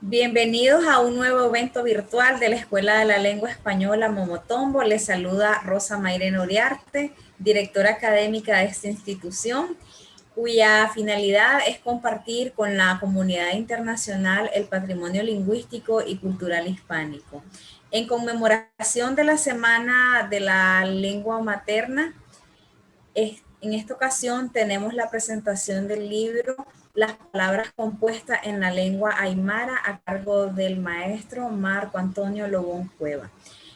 Bienvenidos a un nuevo evento virtual de la Escuela de la Lengua Española Momotombo. Les saluda Rosa Mayrena Uriarte, directora académica de esta institución, cuya finalidad es compartir con la comunidad internacional el patrimonio lingüístico y cultural hispánico. En conmemoración de la Semana de la Lengua Materna, en esta ocasión tenemos la presentación del libro Las palabras compuestas en la lengua aymara a cargo del maestro Marco Antonio Lobón Cueva,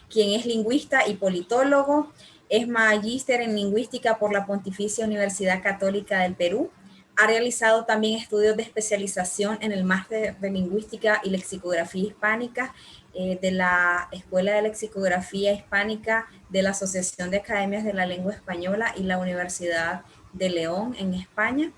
quien es lingüista y politólogo, es magíster en lingüística por la Pontificia Universidad Católica del Perú. Ha realizado también estudios de especialización en el máster de lingüística y lexicografía hispánica de la Escuela de Lexicografía Hispánica de la Asociación de Academias de la Lengua Española y la Universidad de León en España.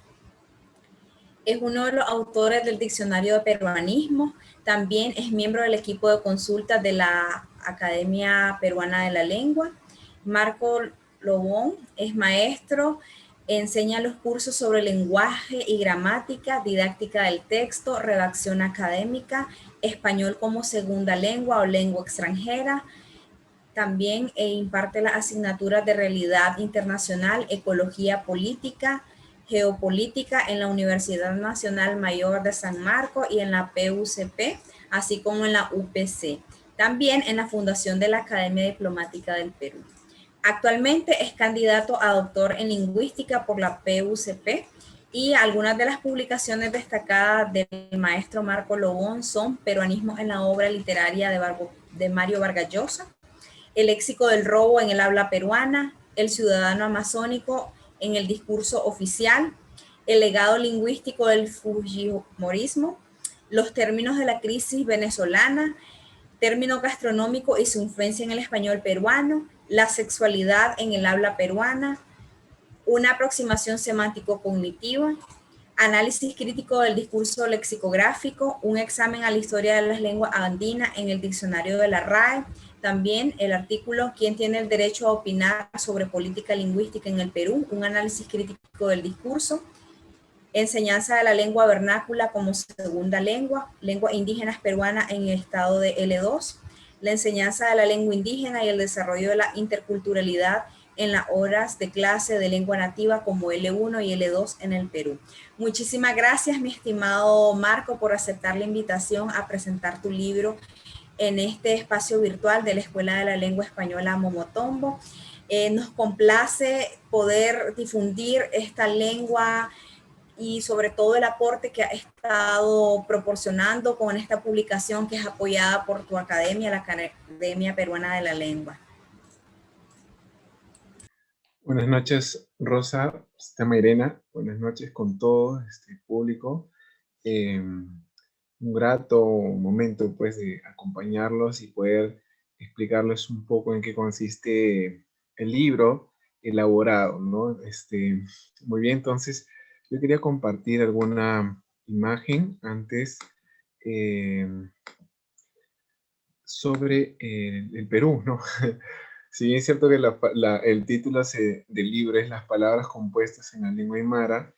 Es uno de los autores del Diccionario de Peruanismo. También es miembro del equipo de consultas de la Academia Peruana de la Lengua. Marco Lobón es maestro, enseña los cursos sobre lenguaje y gramática, didáctica del texto, redacción académica, español como segunda lengua o lengua extranjera. También imparte las asignaturas de realidad internacional, ecología política, geopolítica en la Universidad Nacional Mayor de San Marcos y en la PUCP, así como en la UPC. También en la Fundación de la Academia Diplomática del Perú. Actualmente es candidato a doctor en lingüística por la PUCP y algunas de las publicaciones destacadas del maestro Marco Lobón son Peruanismo en la obra literaria de Mario Vargas Llosa, El léxico del robo en el habla peruana, El ciudadano amazónico en el discurso oficial, El legado lingüístico del fujimorismo, Los términos de la crisis venezolana, Término gastronómico y su influencia en el español peruano, La sexualidad en el habla peruana, Una aproximación semántico-cognitiva, Análisis crítico del discurso lexicográfico, un examen a la historia de las lenguas andinas en el diccionario de la RAE, también el artículo ¿Quién tiene el derecho a opinar sobre política lingüística en el Perú? Un análisis crítico del discurso, enseñanza de la lengua vernácula como segunda lengua, lenguas indígenas peruanas en el estado de L2, la enseñanza de la lengua indígena y el desarrollo de la interculturalidad en las horas de clase de lengua nativa como L1 y L2 en el Perú. Muchísimas gracias, mi estimado Marco, por aceptar la invitación a presentar tu libro en este espacio virtual de la Escuela de la Lengua Española Momotombo. Nos complace poder difundir esta lengua y sobre todo el aporte que ha estado proporcionando con esta publicación que es apoyada por tu academia, la Academia Peruana de la Lengua. Buenas noches, Rosa, Mayrena. Buenas noches con todo este público. Un grato momento, pues, de acompañarlos y poder explicarles un poco en qué consiste el libro elaborado, ¿no? Muy bien, entonces, yo quería compartir alguna imagen antes eh, sobre el Perú, ¿no? Si bien es cierto que el título del libro es Las palabras compuestas en la lengua aymara,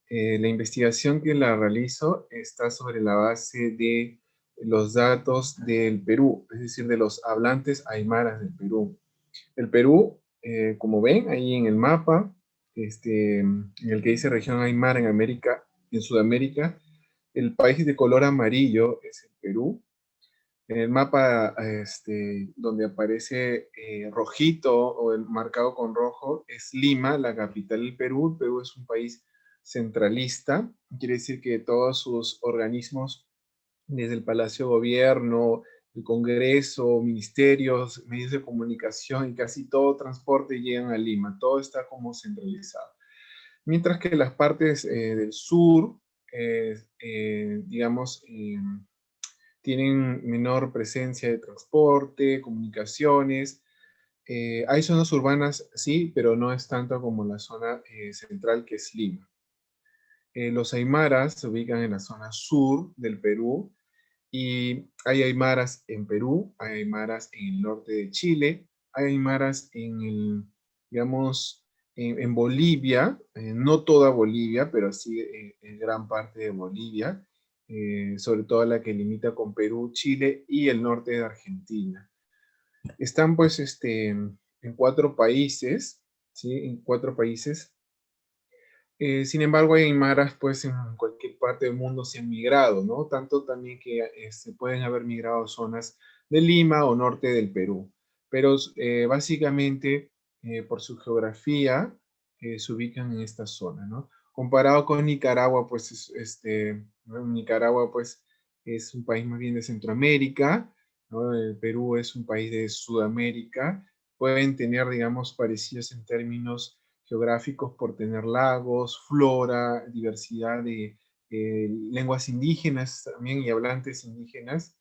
la investigación que la realizo está sobre la base de los datos del Perú, es decir, de los hablantes aymaras del Perú. El Perú, como ven ahí en el mapa, en el que dice región aymara en América, en Sudamérica, el país de color amarillo es el Perú. En el mapa, donde aparece rojito o marcado con rojo, es Lima, la capital del Perú. El Perú es un país centralista, quiere decir que todos sus organismos, desde el Palacio de Gobierno, el Congreso, ministerios, medios de comunicación y casi todo transporte llegan a Lima, todo está como centralizado. Mientras que las partes del sur, digamos, tienen menor presencia de transporte, comunicaciones. Hay zonas urbanas, sí, pero no es tanto como la zona central que es Lima. Los aymaras se ubican en la zona sur del Perú y hay aymaras en Perú, hay aymaras en el norte de Chile, hay aymaras digamos, en Bolivia, no toda Bolivia, pero sí en gran parte de Bolivia, sobre todo la que limita con Perú, Chile y el norte de Argentina. Están pues en 4 países, ¿sí? En 4 países. Sin embargo, hay aymaras pues en cualquier parte del mundo se han migrado, ¿no? Tanto también que pueden haber migrado a zonas de Lima o norte del Perú. Pero básicamente por su geografía se ubican en esta zona, ¿no? Comparado con Nicaragua, pues ¿no? Nicaragua pues es un país más bien de Centroamérica, ¿no? El Perú es un país de Sudamérica. Pueden tener, digamos, parecidos en términos geográficos por tener lagos, flora, diversidad de lenguas indígenas también y hablantes indígenas,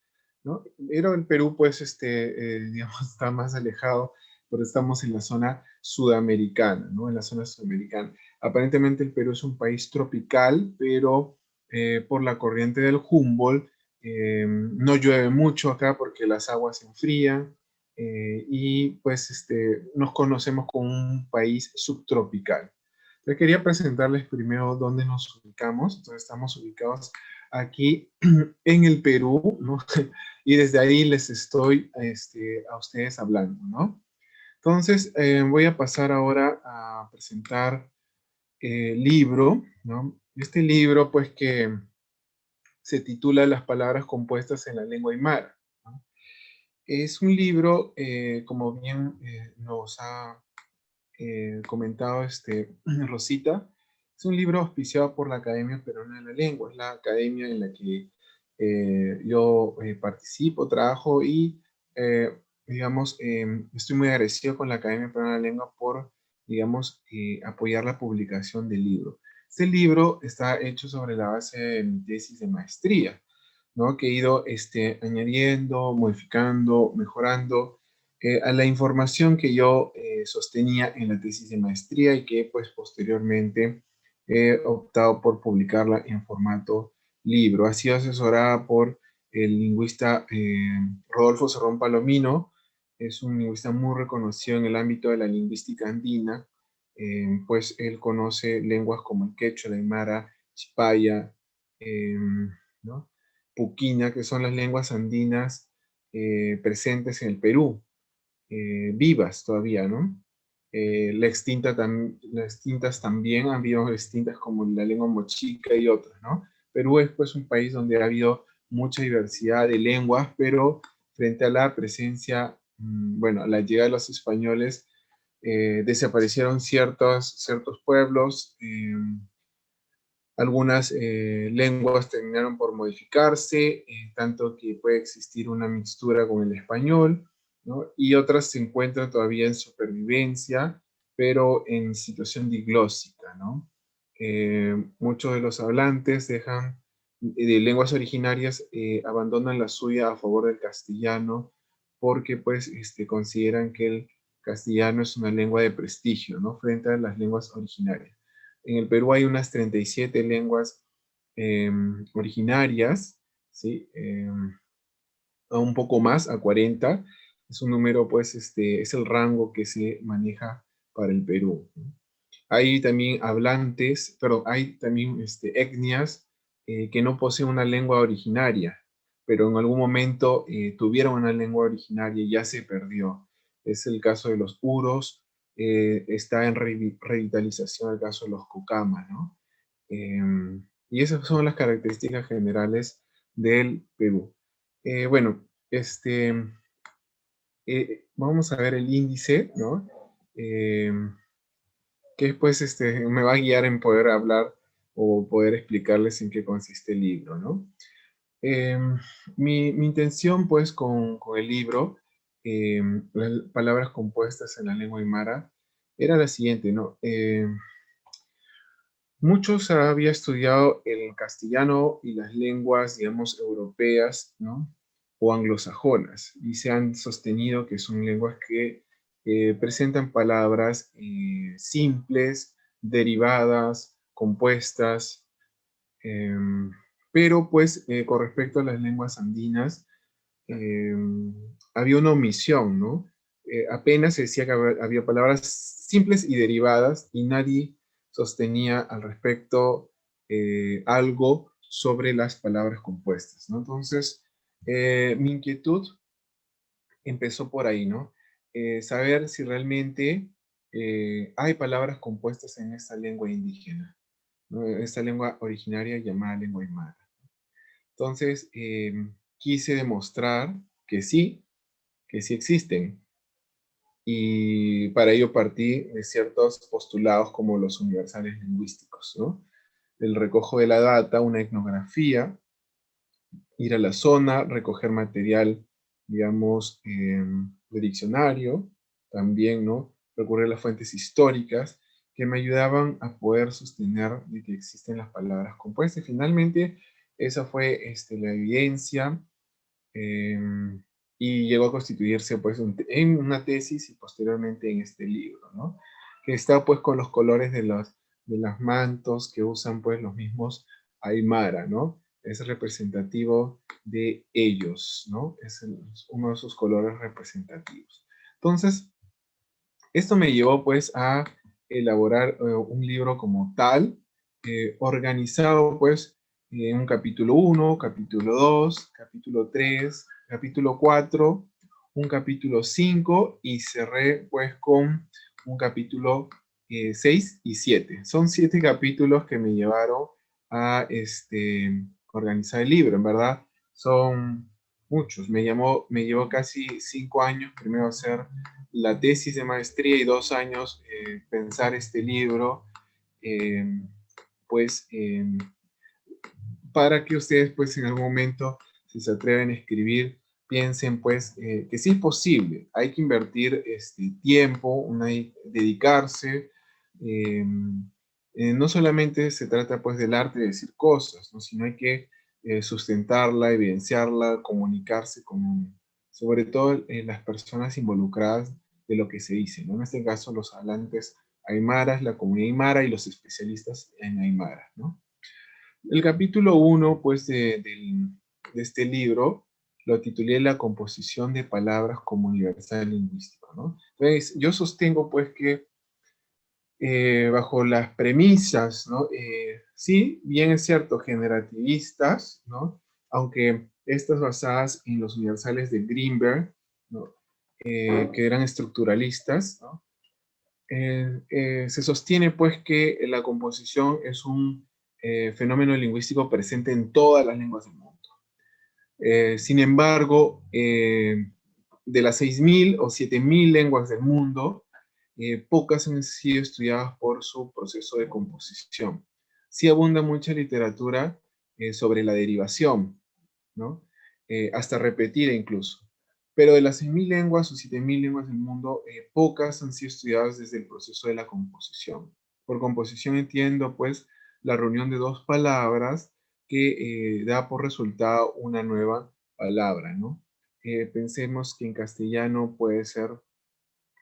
¿no? Pero el Perú, pues, digamos, está más alejado, pero estamos en la zona sudamericana, ¿no? En la zona sudamericana. Aparentemente el Perú es un país tropical, pero por la corriente del Humboldt no llueve mucho acá porque las aguas se enfrían, y pues nos conocemos como un país subtropical. Yo quería presentarles primero dónde nos ubicamos. Entonces estamos ubicados aquí en el Perú, ¿no? Y desde ahí les estoy a ustedes hablando, ¿no? Entonces voy a pasar ahora a presentar el libro, ¿no? Este libro pues que se titula Las palabras compuestas en la lengua aymara, ¿no? Es un libro, como bien nos ha comentado Rosita, es un libro auspiciado por la Academia Peruana de la Lengua, es la academia en la que yo participo, trabajo y, digamos, estoy muy agradecido con la Academia Peruana de la Lengua por, digamos, apoyar la publicación del libro. Este libro está hecho sobre la base de mi tesis de maestría, ¿no? Que he ido añadiendo, modificando, mejorando a la información que yo sostenía en la tesis de maestría y que pues posteriormente he optado por publicarla en formato libro. Ha sido asesorada por el lingüista Rodolfo Cerrón Palomino. Es un lingüista muy reconocido en el ámbito de la lingüística andina, pues él conoce lenguas como el quechua, el aymara, chipaya, ¿no? Puquina, que son las lenguas andinas presentes en el Perú, vivas todavía, ¿no? Las extintas también, han habido extintas como la lengua mochica y otras, ¿no? Perú es pues un país donde ha habido mucha diversidad de lenguas, pero frente a la presencia, bueno, a la llegada de los españoles, desaparecieron ciertos pueblos, algunas lenguas terminaron por modificarse, tanto que puede existir una mixtura con el español, ¿no? Y otras se encuentran todavía en supervivencia, pero en situación diglósica, ¿no? Muchos de los hablantes de lenguas originarias abandonan la suya a favor del castellano, porque pues consideran que el castellano es una lengua de prestigio, ¿no? Frente a las lenguas originarias. En el Perú hay unas 37 lenguas originarias, ¿sí? A un poco más, a 40. Es un número, pues, es el rango que se maneja para el Perú, ¿no? Hay también hablantes, pero hay también etnias que no poseen una lengua originaria, pero en algún momento tuvieron una lengua originaria y ya se perdió. Es el caso de los uros, está en revitalización el caso de los cucamas, ¿no? Y esas son las características generales del Perú. Bueno, vamos a ver el índice, ¿no? Que después me va a guiar en poder hablar o poder explicarles en qué consiste el libro, ¿no? Eh, mi intención, pues, con el libro, las palabras compuestas en la lengua aymara, era la siguiente, ¿no? Muchos había estudiado el castellano y las lenguas, digamos, europeas, ¿no? O anglosajonas, y se han sostenido que son lenguas que presentan palabras simples, derivadas, compuestas, eh, pero pues con respecto a las lenguas andinas, eh, había una omisión, ¿no? Apenas se decía que había palabras simples y derivadas y nadie sostenía al respecto algo sobre las palabras compuestas, ¿no? Entonces, mi inquietud empezó por ahí, ¿no? Saber si realmente hay palabras compuestas en esta lengua indígena, ¿no? Esta lengua originaria llamada lengua aymara. Entonces, quise demostrar que sí existen. Y para ello partí de ciertos postulados como los universales lingüísticos, ¿no? El recojo de la data, una etnografía, ir a la zona, recoger material, digamos, de diccionario, también, ¿no? Recurrir a las fuentes históricas que me ayudaban a poder sostener de que existen las palabras compuestas. Finalmente, esa fue la evidencia eh, y llegó a constituirse pues en una tesis y posteriormente en este libro, ¿no? Que está pues con los colores de las mantos que usan pues los mismos Aymara, ¿no? Es representativo de ellos, ¿no? Es uno de sus colores representativos. Entonces, esto me llevó pues a elaborar un libro como tal, organizado pues en un capítulo 1, capítulo 2, capítulo 3, capítulo 4, un capítulo 5 y cerré pues con un capítulo 6 y 7. Son 7 capítulos que me llevaron a organizar el libro, en verdad son muchos. Me llevó casi 5 años primero hacer la tesis de maestría y 2 años pensar este libro, eh, pues para que ustedes pues en algún momento, si se atreven a escribir, piensen pues que sí es posible, hay que invertir tiempo, dedicarse, eh, no solamente se trata pues del arte de decir cosas, ¿no? Sino hay que sustentarla, evidenciarla, comunicarse con, sobre todo las personas involucradas de lo que se dice, ¿no? En este caso los hablantes aymaras, la comunidad aymara y los especialistas en aymara, ¿no? El capítulo 1, pues, de este libro lo titulé La composición de palabras como universal lingüístico, ¿no? Entonces, yo sostengo, pues, que bajo las premisas, ¿no? Sí, bien es cierto, generativistas, ¿no? Aunque estas basadas en los universales de Greenberg, ¿no? Que eran estructuralistas, ¿no? Se sostiene pues que la composición es un fenómeno lingüístico presente en todas las lenguas del mundo. Sin embargo, de las 6.000 o 7.000 lenguas del mundo, pocas han sido estudiadas por su proceso de composición. Sí abunda mucha literatura sobre la derivación, ¿no? Hasta repetida incluso. Pero de las 6.000 lenguas o 7.000 lenguas del mundo, pocas han sido estudiadas desde el proceso de la composición. Por composición entiendo, pues, la reunión de dos palabras que da por resultado una nueva palabra, ¿no? Pensemos que en castellano puede ser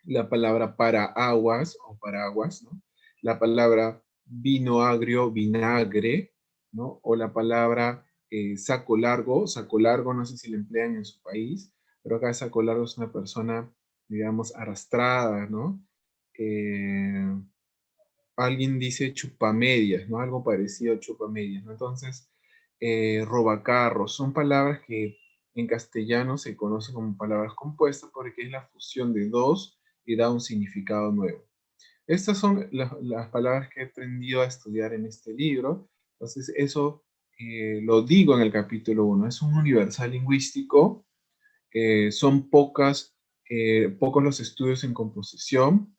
la palabra para aguas o paraguas, ¿no? La palabra vino agrio, vinagre, ¿no? O la palabra saco largo, no sé si lo emplean en su país, pero acá saco largo es una persona, digamos, arrastrada, ¿no? Eh, Alguien dice chupamedias, ¿no? Algo parecido a chupamedias, ¿no? Entonces, robacarros, son palabras que en castellano se conocen como palabras compuestas porque es la fusión de dos y da un significado nuevo. Estas son las palabras que he aprendido a estudiar en este libro. Entonces, eso lo digo en el capítulo 1. Es un universal lingüístico. Son pocos los estudios en composición.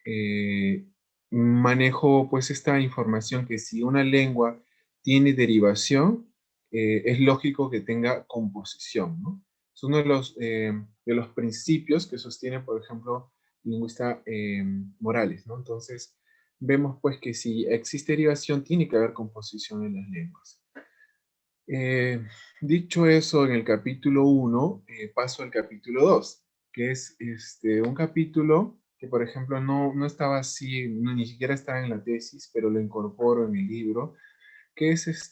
eh, Manejo pues esta información que si una lengua tiene derivación, es lógico que tenga composición, ¿no? Es uno de los principios que sostiene, por ejemplo, el lingüista Morales, ¿no? Entonces, vemos pues que si existe derivación, tiene que haber composición en las lenguas. Eh, Dicho eso, en el capítulo 1, paso al capítulo 2, que es un capítulo que, por ejemplo, no estaba así, ni siquiera estaba en la tesis, pero lo incorporo en el libro, que es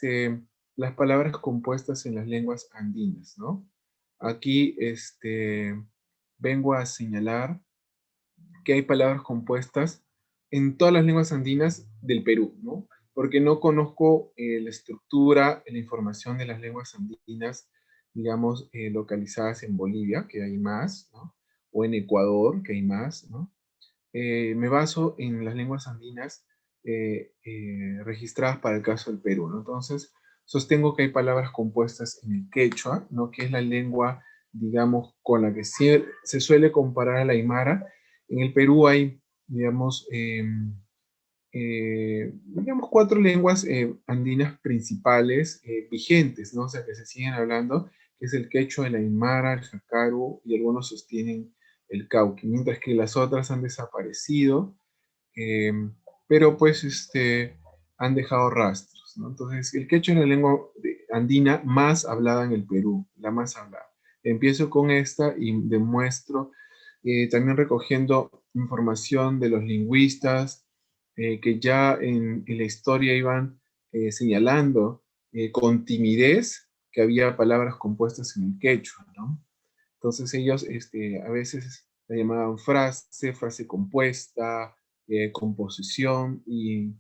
las palabras compuestas en las lenguas andinas, ¿no? Aquí vengo a señalar que hay palabras compuestas en todas las lenguas andinas del Perú, ¿no? porque no conozco la estructura, la información de las lenguas andinas, digamos, localizadas en Bolivia, que hay más, ¿no? O en Ecuador, que hay más, ¿no? Me baso en las lenguas andinas registradas para el caso del Perú, ¿no? Entonces, sostengo que hay palabras compuestas en el quechua, ¿no? Que es la lengua, digamos, con la que se suele comparar a la aymara. En el Perú hay, digamos, digamos, cuatro lenguas andinas principales vigentes, ¿no? O sea, que se siguen hablando, que es el quechua, el aymara, el jacaru, y algunos sostienen el cauqui, mientras que las otras han desaparecido, eh, pero pues han dejado rastros, ¿no? Entonces, el quechua es la lengua andina más hablada en el Perú, la más hablada. Empiezo con esta y demuestro, también recogiendo información de los lingüistas, que ya en la historia iban señalando con timidez que había palabras compuestas en el quechua, ¿no? Entonces ellos a veces la llamaban frase, frase compuesta, composición, y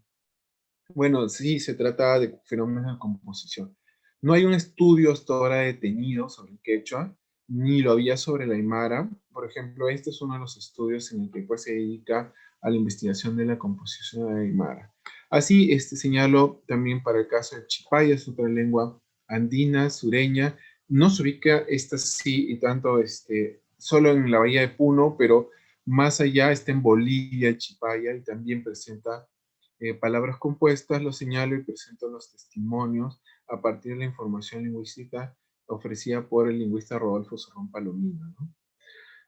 bueno, sí, se trata de fenómenos de composición. No hay un estudio hasta ahora detenido sobre el quechua, ni lo había sobre la aymara. Por ejemplo, este es uno de los estudios en el que pues, se dedica a la investigación de la composición de la aymara. Así, señalo también para el caso del chipaya, es otra lengua andina, sureña. No se ubica esta sí y tanto solo en la bahía de Puno, pero más allá está en Bolivia el chipaya y también presenta palabras compuestas. Lo señalo y presento los testimonios a partir de la información lingüística ofrecida por el lingüista Rodolfo Sorrón Palomino, ¿no?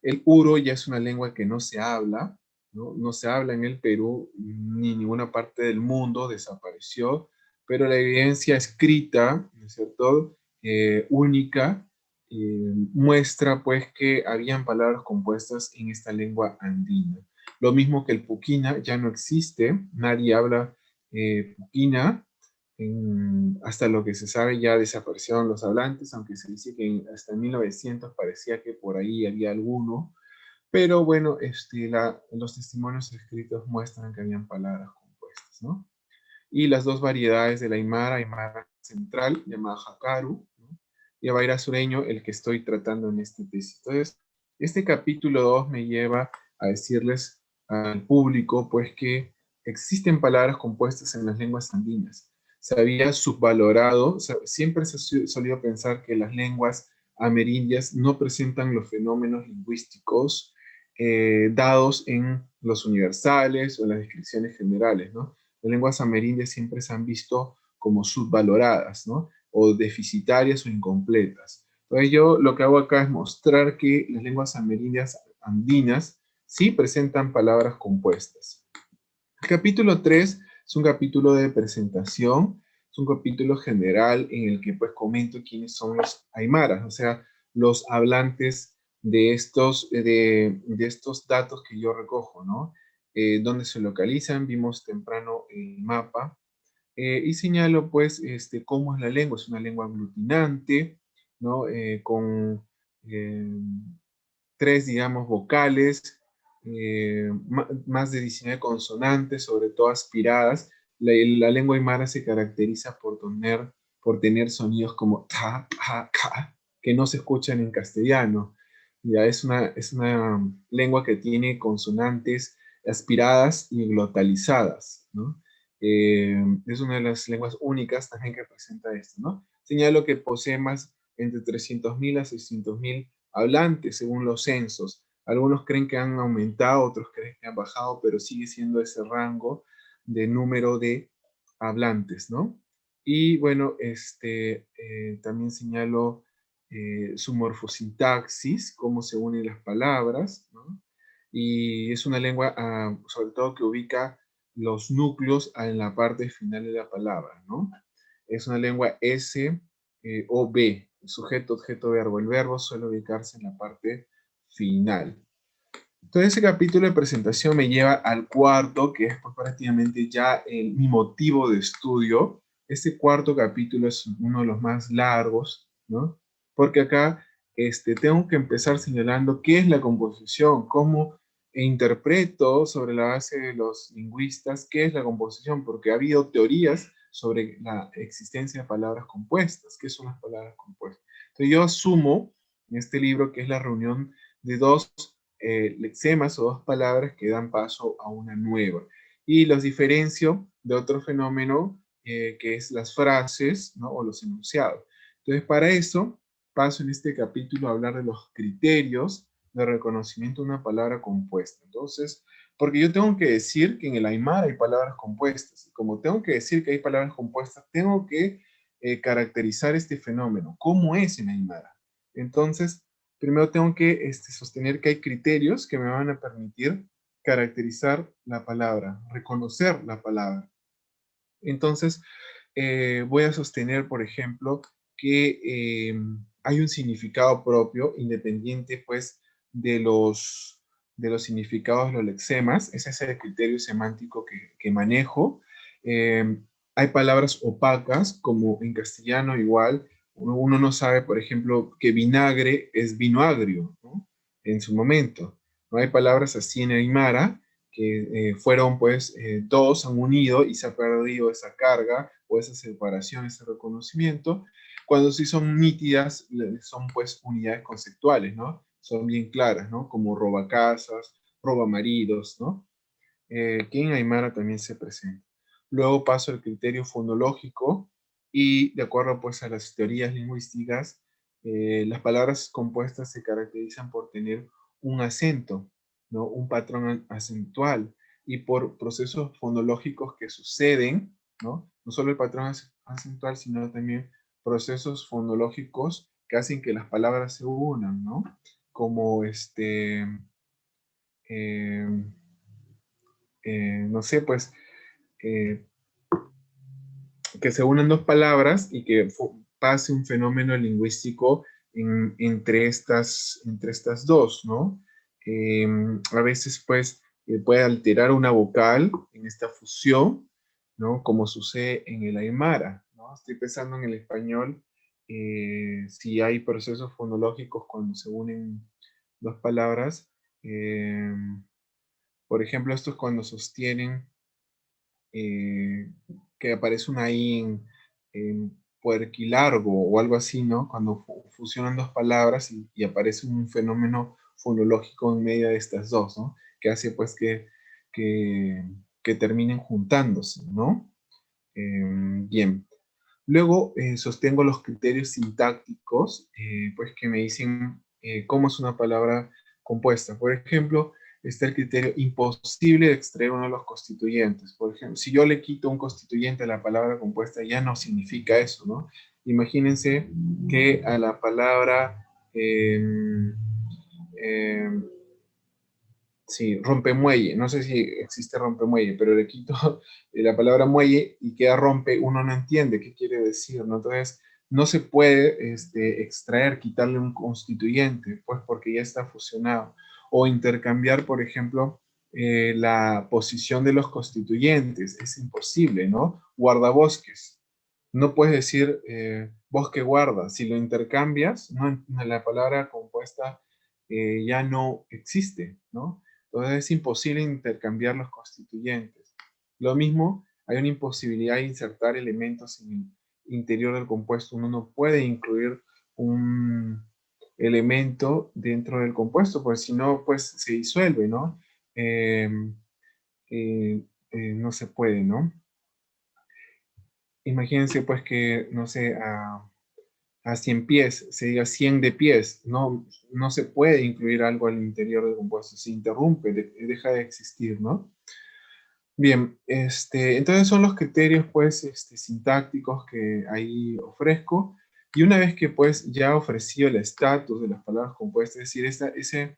El uro ya es una lengua que no se habla, ¿no? No se habla en el Perú ni en ninguna parte del mundo, desapareció, pero la evidencia escrita, ¿no es cierto?, única, muestra pues que habían palabras compuestas en esta lengua andina. Lo mismo que el puquina ya no existe, nadie habla puquina, hasta lo que se sabe ya desaparecieron los hablantes, aunque se dice que hasta 1900 parecía que por ahí había alguno, pero bueno, los testimonios escritos muestran que habían palabras compuestas, ¿no? Y las dos variedades de la aymara, aymara central, llamada jacaru, ¿no? Y aymara sureño, el que estoy tratando en este tesis. Entonces, este capítulo 2 me lleva a decirles al público, pues, que existen palabras compuestas en las lenguas andinas. Se había subvalorado, o sea, siempre se ha solido pensar que las lenguas amerindias no presentan los fenómenos lingüísticos dados en los universales o en las descripciones generales, ¿no? Las lenguas amerindias siempre se han visto como subvaloradas, ¿no? O deficitarias o incompletas. Entonces yo lo que hago acá es mostrar que las lenguas amerindias andinas sí presentan palabras compuestas. El capítulo 3 es un capítulo de presentación, es un capítulo general en el que pues comento quiénes son los aymaras, o sea, los hablantes de estos datos que yo recojo, ¿no? Dónde se localizan, vimos temprano el mapa, y señalo pues cómo es la lengua. Es una lengua aglutinante, ¿no? Con eh, tres, digamos, vocales, más de 19 consonantes, sobre todo aspiradas. La lengua aymara se caracteriza por tener sonidos como ta, pa, ka, que no se escuchan en castellano. Ya es una lengua que tiene consonantes aspiradas y glotalizadas, ¿no? Es una de las lenguas únicas también que presenta esto, ¿no? Señalo que posee más entre 300.000 a 600.000 hablantes según los censos. Algunos creen que han aumentado, otros creen que han bajado, pero sigue siendo ese rango de número de hablantes, ¿no? Y bueno, también señalo su morfosintaxis, cómo se unen las palabras, ¿no? Y es una lengua, sobre todo, que ubica los núcleos en la parte final de la palabra, ¿no? Es una lengua S o B, sujeto, objeto, verbo. El verbo suele ubicarse en la parte final. Entonces ese capítulo de presentación me lleva al cuarto, que es pues, prácticamente ya mi motivo de estudio. Este cuarto capítulo es uno de los más largos, ¿no? Porque acá tengo que empezar señalando qué es la composición, cómo interpreto sobre la base de los lingüistas qué es la composición, porque ha habido teorías sobre la existencia de palabras compuestas. ¿Qué son las palabras compuestas? Entonces yo asumo en este libro que es la reunión de dos lexemas o dos palabras que dan paso a una nueva. Y los diferencio de otro fenómeno que es las frases, ¿no? O los enunciados. Entonces para eso paso en este capítulo a hablar de los criterios de reconocimiento de una palabra compuesta. Entonces, porque yo tengo que decir que en el Aymara hay palabras compuestas. Y como tengo que decir que hay palabras compuestas, tengo que caracterizar este fenómeno. ¿Cómo es en Aymara? Entonces, primero tengo que sostener que hay criterios que me van a permitir caracterizar la palabra, reconocer la palabra. Entonces, voy a sostener, por ejemplo, que hay un significado propio, independiente, pues, de los significados de los lexemas. Ese es el criterio semántico que manejo. Hay palabras opacas, como en castellano igual. Uno no sabe, por ejemplo, que vinagre es vino agrio, ¿no? En su momento. No hay palabras así en Aymara, que fueron pues dos, han unido y se ha perdido esa carga o esa separación, ese reconocimiento, cuando sí son nítidas, son pues unidades conceptuales, ¿no? Son bien claras, ¿no? Como robacasas, robamaridos, ¿no? Que en Aymara también se presenta. Luego paso al criterio fonológico y de acuerdo pues a las teorías lingüísticas, las palabras compuestas se caracterizan por tener un acento, ¿no? Un patrón acentual y por procesos fonológicos que suceden, ¿no? No solo el patrón acentual, sino también procesos fonológicos que hacen que las palabras se unan, ¿no? Como eh, no sé, pues, eh, que se unan dos palabras y que pase un fenómeno lingüístico entre estas dos, ¿no? Eh, a veces, pues, puede alterar una vocal en esta fusión, ¿no? Como sucede en el Aymara, ¿no? Estoy pensando en el español, si hay procesos fonológicos cuando se unen dos palabras. eh, por ejemplo, esto es cuando sostienen eh, que aparece una I en puerquilargo o algo así, ¿no? Cuando fusionan dos palabras y aparece un fenómeno fonológico en medio de estas dos, ¿no? Que hace pues que, que terminen juntándose, ¿no? Bien. Luego sostengo los criterios sintácticos, pues que me dicen cómo es una palabra compuesta. Por ejemplo, está el criterio imposible de extraer uno de los constituyentes. Por ejemplo, si yo le quito un constituyente a la palabra compuesta, ya no significa eso, ¿no? Imagínense que a la palabra eh, eh, sí, rompemuelle. No sé si existe rompemuelle, pero le quito la palabra muelle y queda rompe, uno no entiende qué quiere decir, ¿no? Entonces, no se puede extraer, quitarle un constituyente, pues porque ya está fusionado. O intercambiar, por ejemplo, la posición de los constituyentes. Es imposible, ¿no? Guardabosques. No puedes decir bosque guarda. Si lo intercambias, no, la palabra compuesta ya no existe, ¿no? Entonces es imposible intercambiar los constituyentes. Lo mismo, hay una imposibilidad de insertar elementos en el interior del compuesto. Uno no puede incluir un elemento dentro del compuesto, porque si no, pues se disuelve, ¿no? Eh, no se puede, ¿no? Imagínense, pues, que, no sé, a 100 pies, se diga 100 de pies, no, no se puede incluir algo al interior del compuesto, se interrumpe, deja de existir, ¿no? Bien, entonces son los criterios, pues, sintácticos que ahí ofrezco, y una vez que, pues, ya he ofrecido el estatus de las palabras compuestas, es decir,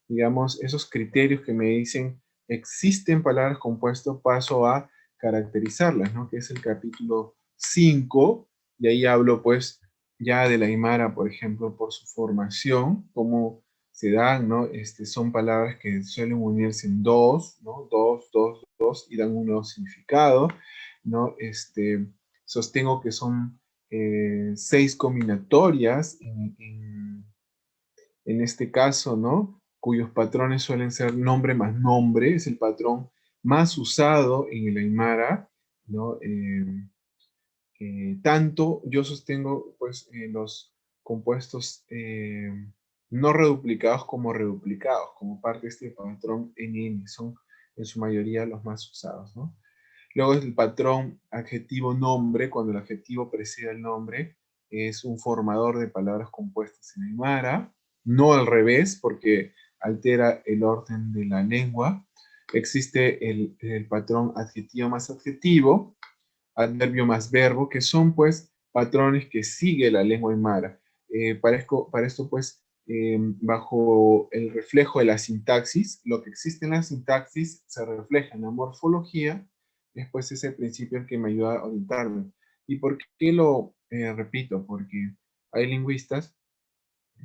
digamos, esos criterios que me dicen existen palabras compuestas, paso a caracterizarlas, ¿no? Que es el capítulo 5, y ahí hablo, pues, ya de la Aymara, por ejemplo, por su formación, cómo se dan, ¿no? Son palabras que suelen unirse en dos, ¿no? Dos, y dan un nuevo significado, ¿no? Sostengo que son 6 combinatorias en este caso, ¿no? cuyos patrones suelen ser nombre más nombre, es el patrón más usado en el Aymara, ¿no? Tanto yo sostengo pues los compuestos no reduplicados como reduplicados, como parte de este patrón NN, son en su mayoría los más usados, ¿no? Luego es el patrón adjetivo-nombre, cuando el adjetivo precede al nombre, es un formador de palabras compuestas en Aymara, no al revés, porque altera el orden de la lengua. Existe el patrón adjetivo más adjetivo, adverbio más verbo, que son pues patrones que sigue la lengua aymara. Para esto pues, bajo el reflejo de la sintaxis, lo que existe en la sintaxis se refleja en la morfología, después ese principio el que me ayuda a orientarme. ¿Y por qué lo repito? Porque hay lingüistas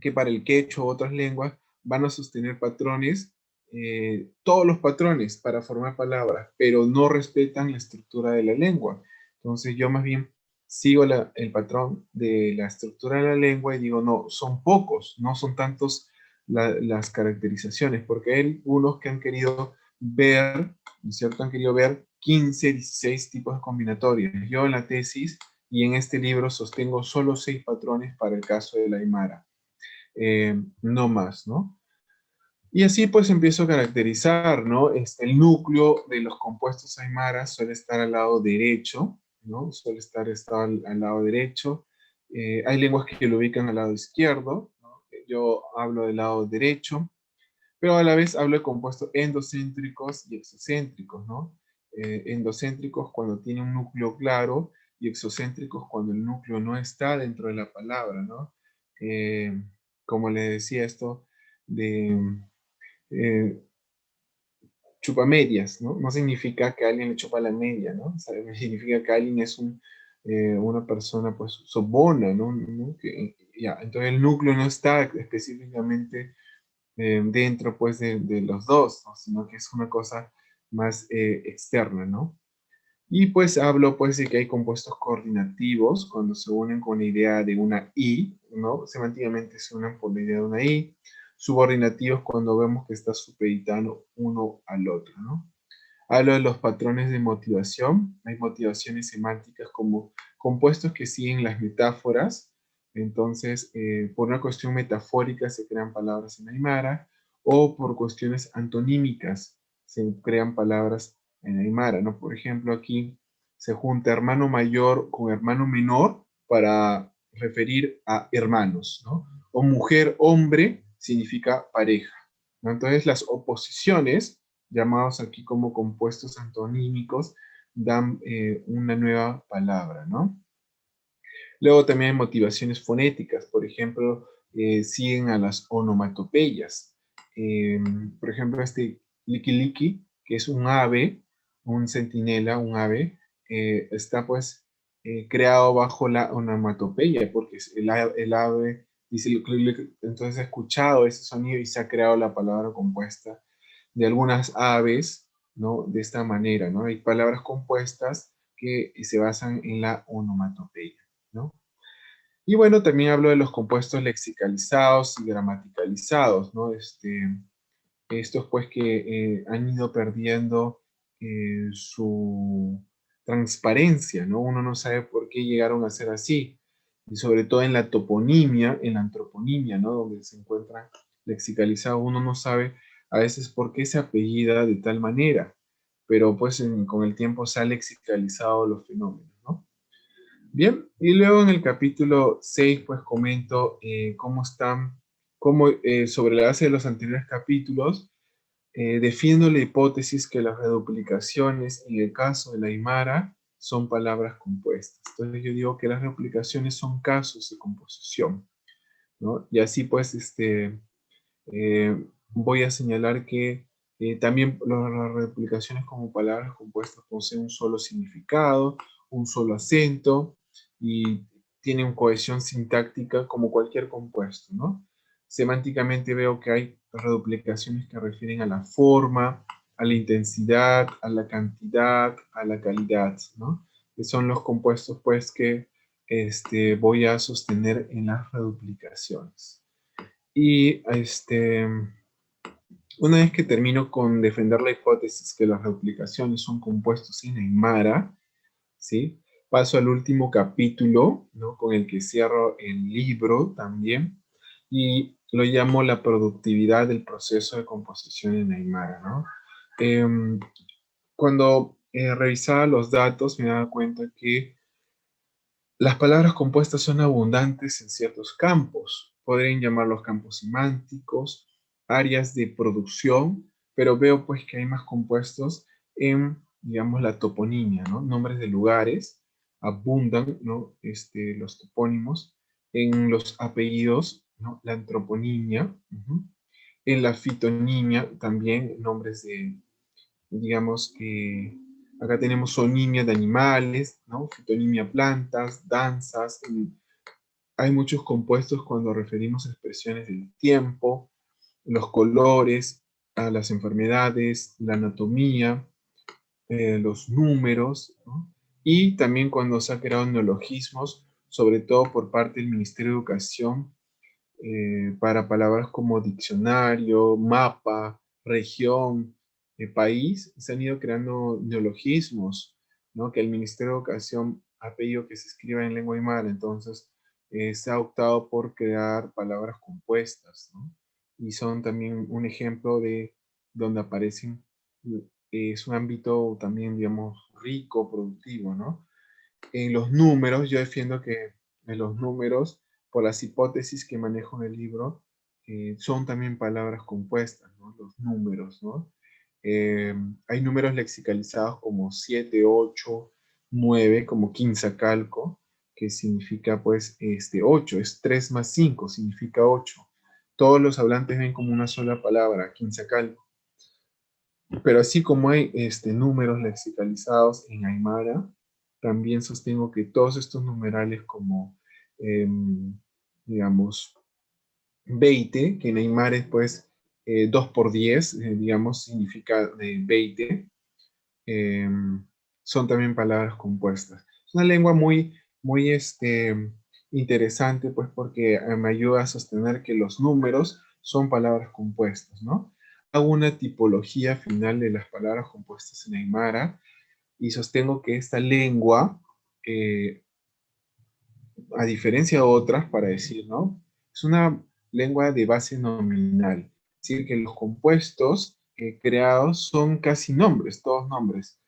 que para el quechua u otras lenguas van a sostener patrones, todos los patrones para formar palabras, pero no respetan la estructura de la lengua. Entonces yo más bien sigo el patrón de la estructura de la lengua y digo, no, son pocos, no son tantos las caracterizaciones, porque hay algunos que han querido ver, ¿no es cierto? Han querido ver 15, 16 tipos de combinatorias. Yo en la tesis y en este libro sostengo solo 6 patrones para el caso de la Aymara. No más, ¿no? Y así pues empiezo a caracterizar, ¿no? El núcleo de los compuestos aymaras suele estar al lado derecho, ¿no? Suele estar al lado derecho. Hay lenguas que lo ubican al lado izquierdo, ¿no? Yo hablo del lado derecho, pero a la vez hablo de compuestos endocéntricos y exocéntricos, ¿no? Endocéntricos cuando tiene un núcleo claro y exocéntricos cuando el núcleo no está dentro de la palabra, ¿no? Eh, Como le decía esto de eh, chupamedias, ¿no? No significa que alguien le chupa la media, ¿no? O sea, significa que alguien es una persona, pues, sobona, ¿no? ¿No? Ya, entonces el núcleo no está específicamente dentro, pues, de los dos, ¿no? Sino que es una cosa más externa, ¿no? Y pues hablo pues de que hay compuestos coordinativos cuando se unen con la idea de una I, ¿no? Semánticamente se unen por la idea de una I. Subordinativos cuando vemos que está supeditando uno al otro, ¿no? Hablo de los patrones de motivación. Hay motivaciones semánticas como compuestos que siguen las metáforas. Entonces, por una cuestión metafórica se crean palabras en aymara o por cuestiones antonímicas se crean palabras en aymara, ¿no? Por ejemplo, aquí se junta hermano mayor con hermano menor para referir a hermanos, ¿no? O mujer, hombre significa pareja, ¿no? Entonces, las oposiciones llamados aquí como compuestos antonímicos, dan una nueva palabra, ¿no? Luego también hay motivaciones fonéticas, por ejemplo, siguen a las onomatopeyas. Eh, por ejemplo, este liqui que es un ave, un centinela, un ave, está pues creado bajo la onomatopeya, porque el ave dice liqui, entonces ha escuchado ese sonido y se ha creado la palabra compuesta de algunas aves, ¿no? De esta manera, ¿no? Hay palabras compuestas que se basan en la onomatopeya, ¿no? Y bueno, también hablo de los compuestos lexicalizados y gramaticalizados, ¿no? Estos pues que han ido perdiendo su transparencia, ¿no? Uno no sabe por qué llegaron a ser así. Y sobre todo en la toponimia, en la antroponimia, ¿no? Donde se encuentra lexicalizado, uno no sabe a veces por qué se apellida de tal manera, pero pues con el tiempo se han lexicalizado los fenómenos, ¿no? Bien, y luego en el capítulo 6 pues comento sobre la base de los anteriores capítulos, defiendo la hipótesis que las reduplicaciones, en el caso de la Aymara, son palabras compuestas. Entonces yo digo que las reduplicaciones son casos de composición, ¿no? Y así pues, voy a señalar que también las reduplicaciones como palabras compuestas poseen un solo significado, un solo acento y tienen cohesión sintáctica como cualquier compuesto, ¿no? Semánticamente veo que hay reduplicaciones que refieren a la forma, a la intensidad, a la cantidad, a la calidad, ¿no? Que son los compuestos, pues, que voy a sostener en las reduplicaciones. Y Una vez que termino con defender la hipótesis que las replicaciones son compuestos en Aymara, ¿sí? Paso al último capítulo, ¿no? Con el que cierro el libro también, y lo llamo la productividad del proceso de composición en Aymara, ¿no? Em, Cuando revisaba los datos me daba cuenta que las palabras compuestas son abundantes en ciertos campos. Podrían llamarlos campos semánticos, áreas de producción, pero veo pues que hay más compuestos en, digamos, la toponimia, ¿no? Nombres de lugares, abundan, ¿no? Los topónimos, en los apellidos, ¿no? La antroponimia, en la fitonimia también, nombres de, digamos que acá tenemos sonimia de animales, ¿no? Fitonimia plantas, danzas. Hay muchos compuestos cuando referimos a expresiones del tiempo, los colores, a las enfermedades, la anatomía, los números, ¿no? Y también cuando se han creado neologismos, sobre todo por parte del Ministerio de Educación, para palabras como diccionario, mapa, región, país, se han ido creando neologismos, ¿no? Que el Ministerio de Educación ha pedido que se escriba en lengua aymara, entonces se ha optado por crear palabras compuestas, ¿no? Y son también un ejemplo de donde aparecen, es un ámbito también, digamos, rico, productivo, ¿no? En los números, yo defiendo que en los números, por las hipótesis que manejo en el libro, son también palabras compuestas, ¿no? Los números, ¿no? Hay números lexicalizados como 7, 8, 9, como quinzacalco, que significa pues 8, es 3 más 5, significa 8. Todos los hablantes ven como una sola palabra, quinzacalco. Pero así como hay números lexicalizados en Aymara, también sostengo que todos estos numerales como, digamos, 20, que en Aymara es pues 2 por 10, digamos, significa 20, son también palabras compuestas. Es una lengua muy interesante, pues porque me ayuda a sostener que los números son palabras compuestas, ¿no? Hago una tipología final de las palabras compuestas en Aymara y sostengo que esta lengua, eh, a diferencia de otras, para decir, ¿no? Es una lengua de base nominal. Es decir, que los compuestos creados son casi nombres, todos nombres.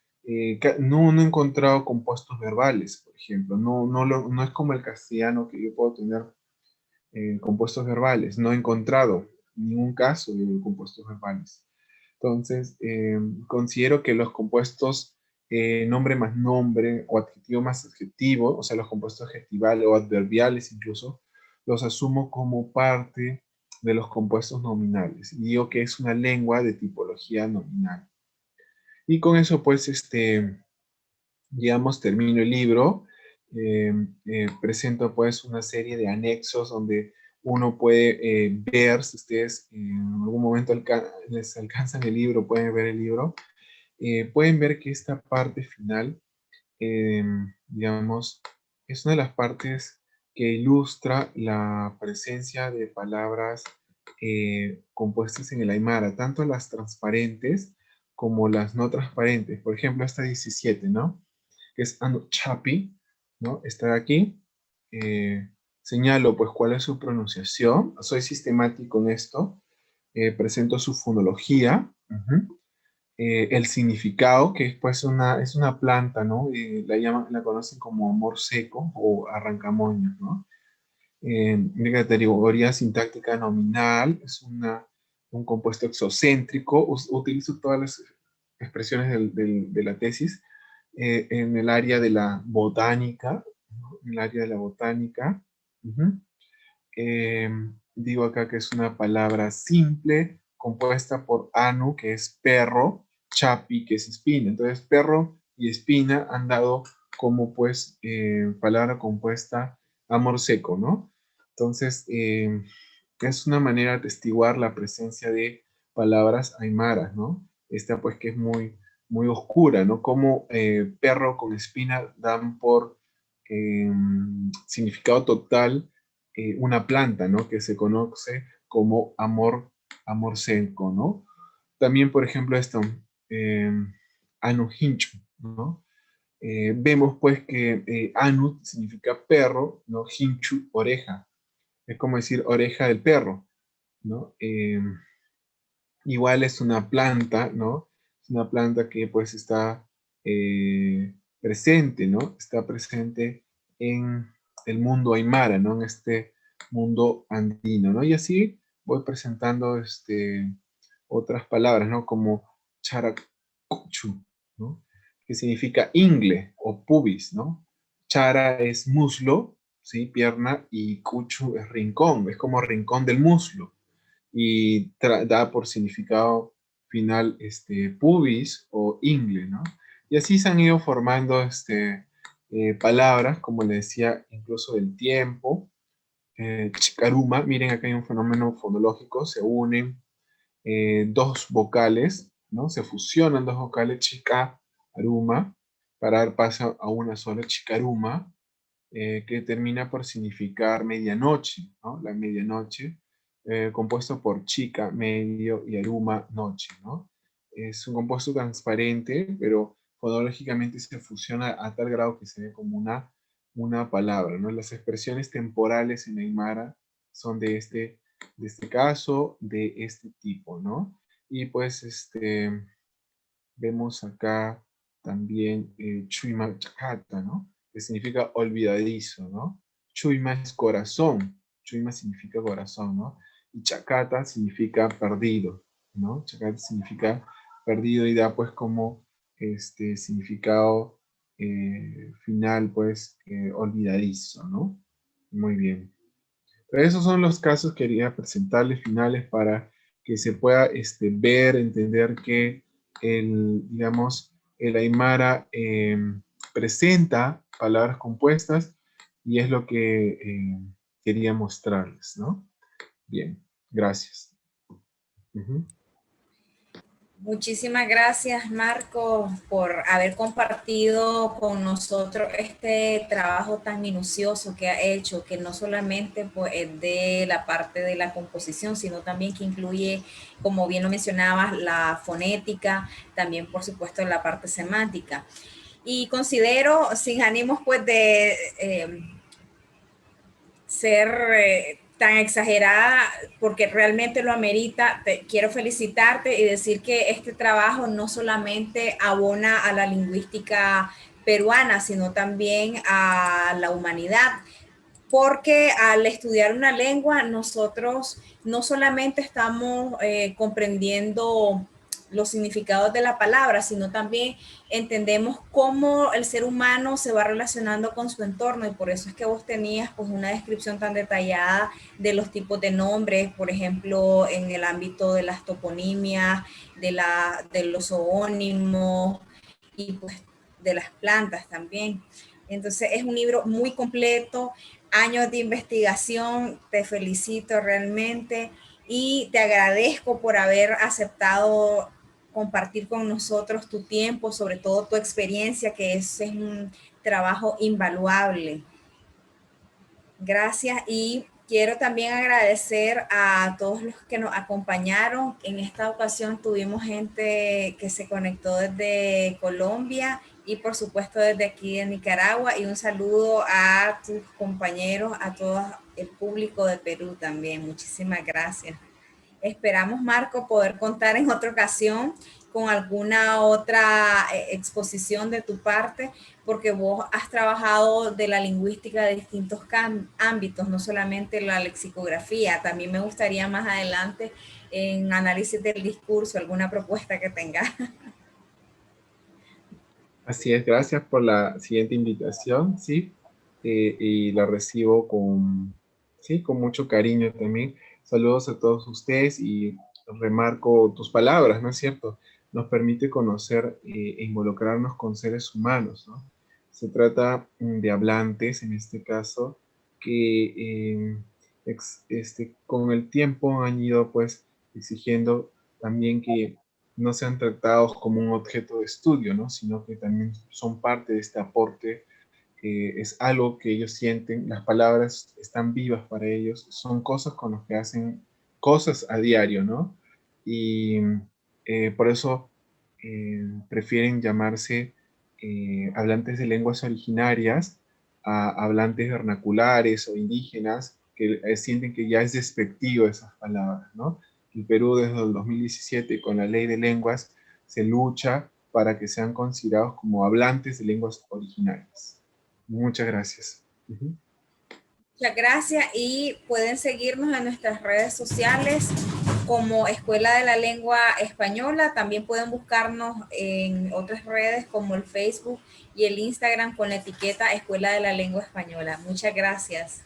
No he encontrado compuestos verbales, por ejemplo. No es como el castellano que yo puedo tener compuestos verbales. No he encontrado ningún caso de compuestos verbales. Entonces, considero que los compuestos nombre más nombre o adjetivo más adjetivo, o sea, los compuestos adjetivales o adverbiales incluso, los asumo como parte de los compuestos nominales. Y digo que es una lengua de tipología nominal. Y con eso, pues, digamos, termino el libro. eh, Presento, pues, una serie de anexos donde uno puede ver, si ustedes en algún momento les alcanzan el libro, pueden ver el libro, pueden ver que esta parte final, eh, digamos, es una de las partes que ilustra la presencia de palabras compuestas en el Aymara, tanto las transparentes como las no transparentes. Por ejemplo, esta 17, ¿no? Que es Anu Chapi, ¿no? Está de aquí. Eh, Señalo, pues, cuál es su pronunciación. Soy sistemático en esto. Presento su fonología. El significado, que es pues es una planta, ¿no? La conocen como amor seco o arrancamoños, ¿no? De categoría sintáctica nominal, es un compuesto exocéntrico. Utilizo todas las expresiones de la tesis en el área de la botánica, ¿no? En el área de la botánica. Ujú. Eh, Digo acá que es una palabra simple, compuesta por anu, que es perro, chapi, que es espina. Entonces, perro y espina han dado como, pues, palabra compuesta amor seco, ¿no? Entonces, es una manera de atestiguar la presencia de palabras aymaras, ¿no? Esta, pues, que es muy oscura, ¿no? Como perro con espina dan por significado total una planta, ¿no? Que se conoce como amor seco, ¿no? También, por ejemplo, esto, eh, anu hinchu, ¿no? Vemos pues que anu significa perro, ¿no? Hinchu, oreja. Es como decir oreja del perro, ¿no? Igual es una planta, ¿no? Es una planta que pues está presente, ¿no? Está presente en el mundo aymara, ¿no? En este mundo andino, ¿no? Y así voy presentando otras palabras, ¿no? Como characuchu, ¿no? Que significa ingle o pubis, ¿no? Chara es muslo, ¿sí? Pierna, y cuchu es rincón, es como rincón del muslo y da por significado final pubis o ingle, ¿no? Y así se han ido formando palabras, como le decía, incluso del tiempo. Chikaruma, miren acá hay un fenómeno fonológico, se unen dos vocales, ¿no? Se fusionan dos vocales, chica, aruma, para dar paso a una sola chikaruma, que termina por significar medianoche, ¿no? La medianoche, compuesto por chica, medio y aruma, noche, ¿no? Es un compuesto transparente, pero fonológicamente se fusiona a tal grado que se ve como una palabra, ¿no? Las expresiones temporales en Aymara son de este caso, de este tipo, ¿no? Y pues vemos acá también Chuima Chakata, ¿no? Que significa olvidadizo, ¿no? Chuima es corazón, Chuima significa corazón, ¿no? Y Chakata significa perdido, ¿no? Chakata significa perdido y da pues como este significado final, pues olvidadizo, ¿no? Muy bien. Pero esos son los casos que quería presentarles finales para que se pueda ver, entender que digamos, el Aymara presenta palabras compuestas y es lo que quería mostrarles, ¿no? Bien, gracias. Ujú. Muchísimas gracias, Marco, por haber compartido con nosotros este trabajo tan minucioso que ha hecho, que no solamente pues, es de la parte de la composición, sino también que incluye, como bien lo mencionabas, la fonética, también por supuesto la parte semántica. Y considero, sin ánimos pues de ser tan exagerada porque realmente lo amerita. Quiero felicitarte y decir que este trabajo no solamente abona a la lingüística peruana, sino también a la humanidad, porque al estudiar una lengua nosotros no solamente estamos comprendiendo los significados de la palabra, sino también entendemos cómo el ser humano se va relacionando con su entorno, y por eso es que vos tenías pues una descripción tan detallada de los tipos de nombres, por ejemplo, en el ámbito de las toponimias, de los zoónimos y pues de las plantas también. Entonces es un libro muy completo, años de investigación, te felicito realmente y te agradezco por haber aceptado compartir con nosotros tu tiempo, sobre todo tu experiencia, que es un trabajo invaluable. Gracias y quiero también agradecer a todos los que nos acompañaron. En esta ocasión tuvimos gente que se conectó desde Colombia y por supuesto desde aquí de Nicaragua, y un saludo a tus compañeros, a todo el público de Perú también. Muchísimas gracias. Esperamos, Marco, poder contar en otra ocasión con alguna otra exposición de tu parte, porque vos has trabajado de la lingüística de distintos ámbitos, no solamente la lexicografía. También me gustaría más adelante en análisis del discurso, alguna propuesta que tengas. Así es, gracias por la siguiente invitación, ¿sí? Y la recibo sí, con mucho cariño también. Saludos a todos ustedes y remarco tus palabras, ¿no es cierto? Nos permite conocer e involucrarnos con seres humanos, ¿no? Se trata de hablantes, en este caso, que con el tiempo han ido pues exigiendo también que no sean tratados como un objeto de estudio, ¿no? Sino que también son parte de este aporte, es algo que ellos sienten, las palabras están vivas para ellos, son cosas con las que hacen cosas a diario, ¿no? Y Por eso prefieren llamarse hablantes de lenguas originarias a hablantes vernaculares o indígenas, que sienten que ya es despectivo esas palabras, ¿no? En Perú desde el 2017 con la ley de lenguas se lucha para que sean considerados como hablantes de lenguas originarias. Muchas gracias. Uh-huh. Muchas gracias y pueden seguirnos en nuestras redes sociales como Escuela de la Lengua Española. También pueden buscarnos en otras redes como el Facebook y el Instagram con la etiqueta Escuela de la Lengua Española. Muchas gracias.